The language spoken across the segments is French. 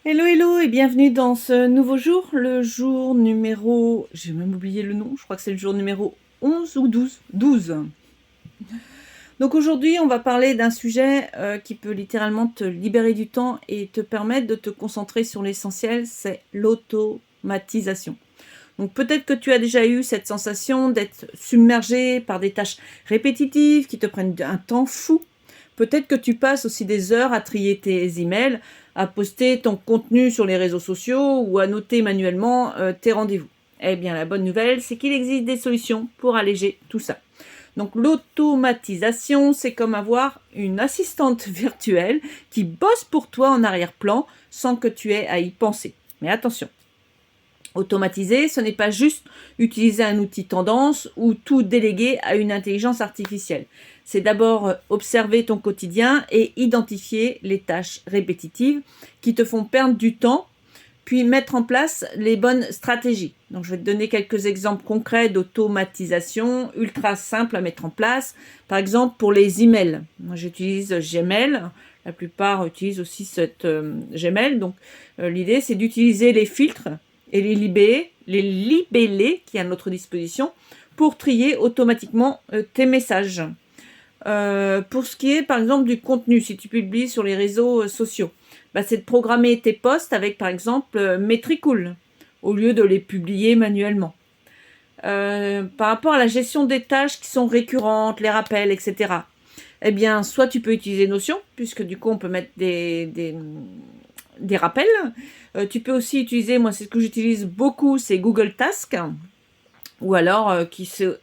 Hello, hello et bienvenue dans ce nouveau jour, le jour numéro... J'ai même oublié le nom, je crois que c'est le jour numéro 11 ou 12. 12. Donc aujourd'hui, on va parler d'un sujet qui peut littéralement te libérer du temps et te permettre de te concentrer sur l'essentiel, c'est l'automatisation. Donc peut-être que tu as déjà eu cette sensation d'être submergé par des tâches répétitives qui te prennent un temps fou. Peut-être que tu passes aussi des heures à trier tes emails, à poster ton contenu sur les réseaux sociaux ou à noter manuellement tes rendez-vous. Eh bien, la bonne nouvelle, c'est qu'il existe des solutions pour alléger tout ça. Donc l'automatisation, c'est comme avoir une assistante virtuelle qui bosse pour toi en arrière-plan sans que tu aies à y penser. Mais attention, automatiser, ce n'est pas juste utiliser un outil tendance ou tout déléguer à une intelligence artificielle. C'est d'abord observer ton quotidien et identifier les tâches répétitives qui te font perdre du temps, puis mettre en place les bonnes stratégies. Donc, je vais te donner quelques exemples concrets d'automatisation ultra simples à mettre en place. Par exemple, pour les emails. Moi, j'utilise Gmail. La plupart utilisent aussi cette Gmail. Donc, l'idée, c'est d'utiliser les filtres et les libellés qui est à notre disposition pour trier automatiquement tes messages. Pour ce qui est par exemple du contenu, si tu publies sur les réseaux sociaux, c'est de programmer tes posts avec par exemple Metricool au lieu de les publier manuellement. Par rapport à la gestion des tâches qui sont récurrentes, les rappels, etc. Eh bien, soit tu peux utiliser Notion, puisque du coup on peut mettre des rappels. Tu peux aussi utiliser, moi c'est ce que j'utilise beaucoup, c'est Google Task, ou alors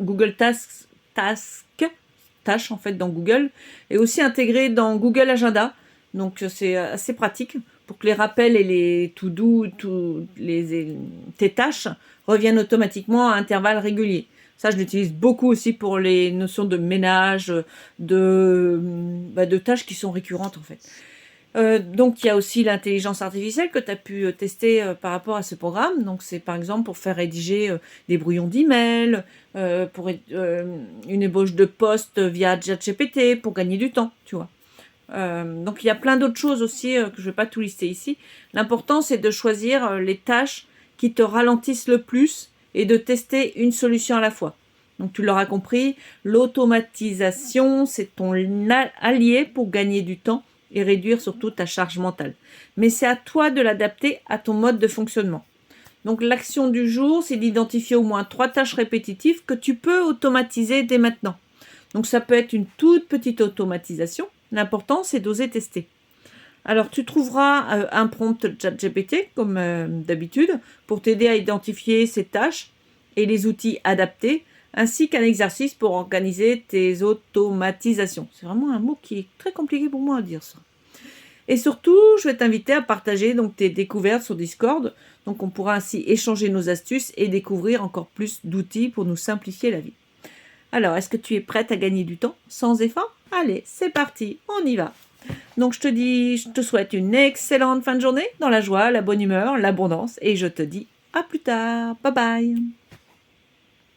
Google Tâches en fait dans Google, et aussi intégré dans Google Agenda. Donc c'est assez pratique pour que les rappels et les to-do, tes tâches reviennent automatiquement à intervalles réguliers. Ça, je l'utilise beaucoup aussi pour les notions de ménage, de tâches qui sont récurrentes en fait. Donc il y a aussi l'intelligence artificielle que tu as pu tester par rapport à ce programme. Donc c'est par exemple pour faire rédiger des brouillons d'emails, pour une ébauche de poste via ChatGPT pour gagner du temps, tu vois. Donc il y a plein d'autres choses aussi que je ne vais pas tout lister ici. L'important c'est de choisir les tâches qui te ralentissent le plus et de tester une solution à la fois. Donc tu l'auras compris, l'automatisation c'est ton allié pour gagner du temps et réduire surtout ta charge mentale. Mais c'est à toi de l'adapter à ton mode de fonctionnement. Donc l'action du jour, c'est d'identifier au moins 3 tâches répétitives que tu peux automatiser dès maintenant. Donc ça peut être une toute petite automatisation. L'important, c'est d'oser tester. Alors tu trouveras un prompt ChatGPT, comme d'habitude, pour t'aider à identifier ces tâches et les outils adaptés, ainsi qu'un exercice pour organiser tes automatisations. C'est vraiment un mot qui est très compliqué pour moi à dire ça. Et surtout, je vais t'inviter à partager donc tes découvertes sur Discord. Donc on pourra ainsi échanger nos astuces et découvrir encore plus d'outils pour nous simplifier la vie. Alors, est-ce que tu es prête à gagner du temps sans effort ? Allez, c'est parti, on y va. Donc je te souhaite une excellente fin de journée dans la joie, la bonne humeur, l'abondance et je te dis à plus tard. Bye bye.